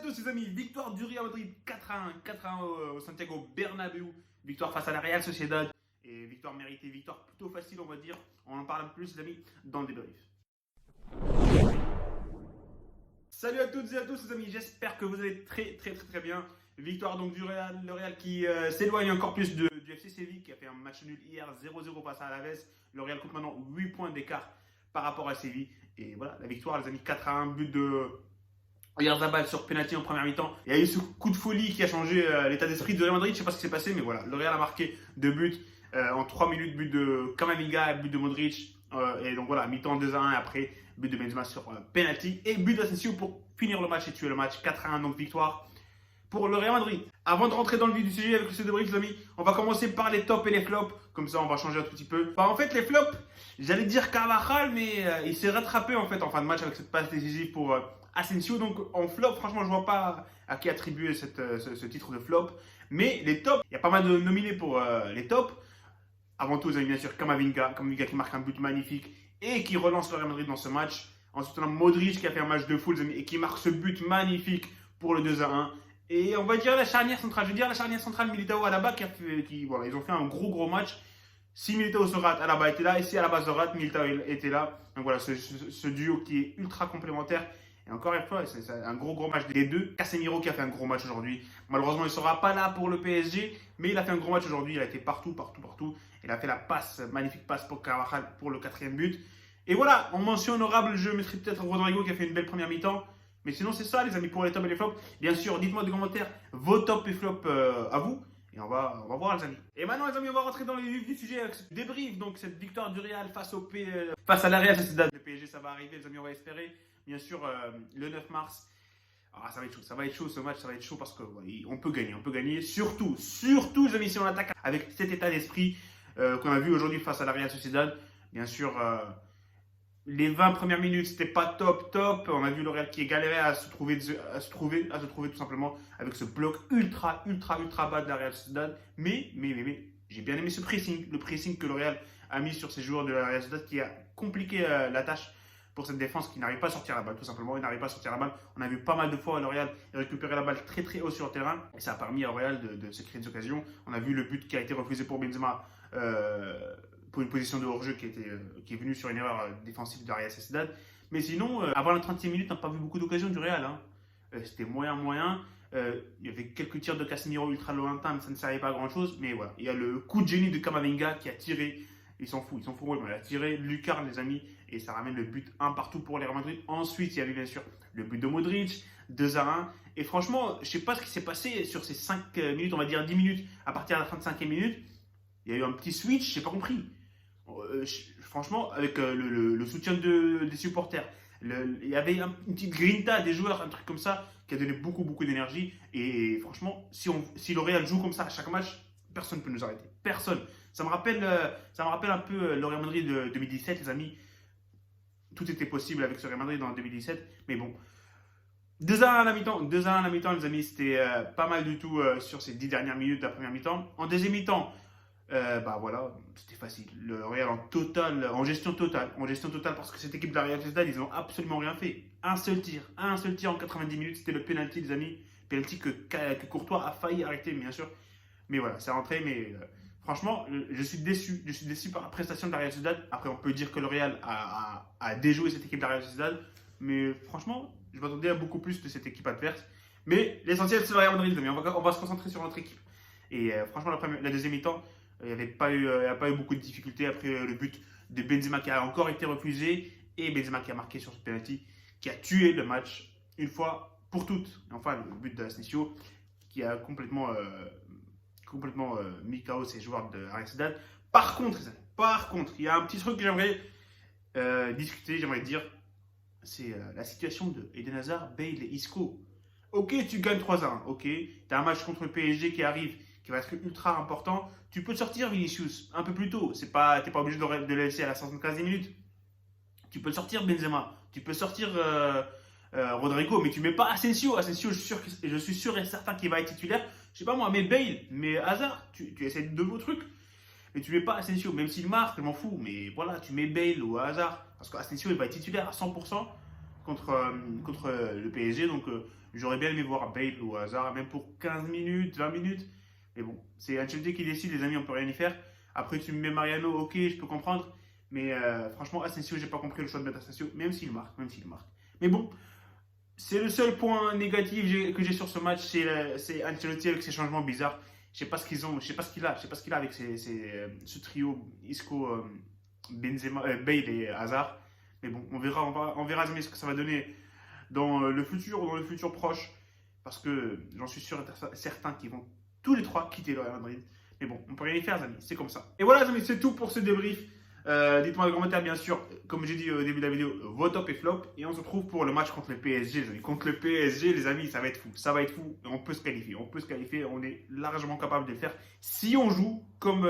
tous les amis, victoire du Real Madrid 4-1, 4-1 au Santiago Bernabéu, victoire face à la Real Sociedad et victoire méritée, victoire plutôt facile on va dire, on en parle un peu plus les amis dans le débrief. Salut à toutes et à tous les amis, j'espère que vous allez très bien. Victoire donc du Real, le Real qui s'éloigne encore plus du FC Séville qui a fait un match nul hier 0-0 face à Alaves. Le Real compte maintenant 8 points d'écart par rapport à Séville. Et voilà, la victoire les amis, 4-1, but de Oyarzabal sur penalty en première mi-temps. Il y a eu ce coup de folie qui a changé l'état d'esprit de Real Madrid, je ne sais pas ce qui s'est passé, mais voilà, le Real a marqué 2 buts en 3 minutes, but de Camavinga, but de Modric. Et donc voilà, mi-temps 2-1 et après but de Benzema sur penalty et but d'Asensio pour finir le match et tuer le match. 4-1, donc victoire pour le Real Madrid. Avant de rentrer dans le vif du sujet avec ce débrief, les amis, on va commencer par les tops et les flops. Comme ça, on va changer un tout petit peu. En fait, les flops, j'allais dire Carvajal, mais il s'est rattrapé en fait en fin de match avec cette passe décisive pour Asensio. Donc en flop, franchement, je ne vois pas à qui attribuer ce titre de flop. Mais les tops, il y a pas mal de nominés pour les tops. Avant tout, vous avez bien sûr Camavinga qui marque un but magnifique et qui relance le Real Madrid dans ce match. Ensuite, on a Modric qui a fait un match de fou et qui marque ce but magnifique pour le 2-1. Et on va dire la charnière centrale. Je veux dire la charnière centrale Militao Alaba voilà, ils ont fait un gros match. Si Militao se rate, Alaba était là. Et si Alaba se rate, Militao était là. Donc voilà, ce duo qui est ultra complémentaire. Et encore une fois, c'est un gros match des deux. Casemiro qui a fait un gros match aujourd'hui. Malheureusement, il ne sera pas là pour le PSG. Mais il a fait un gros match aujourd'hui. Il a été partout. Il a fait la magnifique passe pour Carvajal pour le 4e but. Et voilà, en mention honorable, je mettrai peut-être Rodrigo qui a fait une belle première mi-temps. Mais sinon, c'est ça, les amis, pour les tops et les flops. Bien sûr, dites-moi dans les commentaires vos tops et flops à vous. Et on va voir, les amis. Et maintenant, les amis, on va rentrer dans le vif du sujet avec ce débrief. Donc, cette victoire du Real face à la Real Sociedad. Le PSG, ça va arriver, les amis, on va espérer. Bien sûr, le 9 mars. Ah, ça va être chaud ce match, ça va être chaud parce qu'on peut gagner. Surtout, les amis, si on attaque avec cet état d'esprit qu'on a vu aujourd'hui face à la Real Sociedad. Bien sûr, les 20 premières minutes, c'était pas top. On a vu le Real qui galérait à se trouver tout simplement avec ce bloc ultra bas de la Real Sociedad. Mais j'ai bien aimé ce pressing, le pressing que le Real a mis sur ces joueurs de la Real Sociedad qui a compliqué la tâche pour cette défense qui n'arrive pas à sortir la balle, tout simplement. Il n'arrive pas à sortir la balle. On a vu pas mal de fois le Real récupérer la balle très haut sur le terrain et ça a permis au Real de se créer des occasions. On a vu le but qui a été refusé pour Benzema. Pour une position de hors-jeu qui est venue sur une erreur défensive de la Real Sociedad. Mais sinon, avant la 30e minute, on n'a pas vu beaucoup d'occasions du Real. C'était moyen. Il y avait quelques tirs de Casemiro ultra lointains, mais ça ne servait pas à grand-chose. Mais voilà, il y a le coup de génie de Camavinga qui a tiré. Ils s'en foutent, il a tiré lucarne, les amis, et ça ramène le but 1 partout pour les Real Madrid. Ensuite, il y avait bien sûr le but de Modric, 2-1. Et franchement, je ne sais pas ce qui s'est passé sur ces 5 minutes, on va dire 10 minutes, à partir de la 35e minute. Il y a eu un petit switch, je n'ai pas compris. Franchement, avec le soutien des supporters, il y avait une petite grinta des joueurs, un truc comme ça, qui a donné beaucoup d'énergie. Et franchement, si le Real joue comme ça à chaque match, personne ne peut nous arrêter. Personne. Ça me rappelle un peu le Real Madrid de 2017, les amis. Tout était possible avec ce Real Madrid en 2017. Mais bon, 2-1 à la mi-temps, les amis. C'était pas mal du tout sur ces 10 dernières minutes de la première mi-temps. En deuxième mi-temps, voilà, c'était facile. Le Real en gestion totale parce que cette équipe de la Real Sociedad, ils n'ont absolument rien fait. Un seul tir en 90 minutes, c'était le penalty, les amis. Penalty que Courtois a failli arrêter, bien sûr. Mais voilà, c'est rentré. Mais franchement, je suis déçu par la prestation de la Real Sociedad. Après, on peut dire que le Real a déjoué cette équipe de la Real Sociedad. Mais franchement, je m'attendais à beaucoup plus de cette équipe adverse. Mais l'essentiel, c'est le Real Madrid, les amis. On va se concentrer sur notre équipe. Et franchement, la deuxième mi-temps, il n'y a pas eu beaucoup de difficultés après le but de Benzema qui a encore été refusé et Benzema qui a marqué sur ce penalty qui a tué le match une fois pour toutes. Et enfin, le but d'Asensio qui a complètement mis KO ces joueurs de Real Sociedad. Par contre, il y a un petit truc que j'aimerais discuter, j'aimerais dire, c'est la situation de Eden Hazard, Bale et Isco. Ok, tu gagnes 3-1, ok, tu as un match contre le PSG qui arrive, qui va être ultra important, tu peux sortir Vinicius un peu plus tôt. T'es pas obligé de le laisser à la 75e minute. Tu peux sortir Benzema, tu peux sortir Rodrigo, mais tu mets pas Asensio. Asensio, je suis sûr et certain qu'il va être titulaire. Je sais pas moi, mais Bale, mais Hazard, tu essaies de beaux trucs, mais tu mets pas Asensio, même s'il marque, je m'en fous. Mais voilà, tu mets Bale ou Hazard, parce qu'Asensio il va être titulaire à 100%. contre le PSG. Donc, j'aurais bien aimé voir Bale ou Hazard, même pour 15 minutes, 20 minutes. Mais bon, c'est Ancelotti qui décide, les amis, on peut rien y faire. Après, tu me mets Mariano, ok, je peux comprendre. Mais franchement, Asensio, j'ai pas compris le choix de mettre Asensio, même s'il marque, même s'il marque. Mais bon, c'est le seul point négatif que j'ai sur ce match, c'est Ancelotti avec ses changements bizarres. Je sais pas ce qu'ils ont, je sais pas ce qu'il a, je sais pas ce qu'il a avec ce trio Isco, Benzema, Bale et Hazard. Mais bon, on verra jamais ce que ça va donner dans le futur proche, parce que j'en suis sûr et certain qu'ils vont tous les trois quitter le Real Madrid. Mais bon, on peut rien y faire, les amis, c'est comme ça. Et voilà, les amis, c'est tout pour ce débrief. Dites-moi dans les commentaires, bien sûr, comme j'ai dit au début de la vidéo, vos top et flop. Et on se retrouve pour le match contre le PSG, les amis. Contre le PSG, les amis, ça va être fou. Ça va être fou. On peut se qualifier. On peut se qualifier. On est largement capable de le faire si on joue comme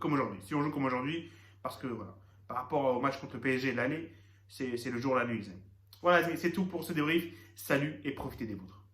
aujourd'hui. Si on joue comme aujourd'hui, parce que voilà, par rapport au match contre le PSG de l'année, c'est le jour la nuit, les amis. Voilà, les amis, c'est tout pour ce débrief. Salut et profitez des vôtres.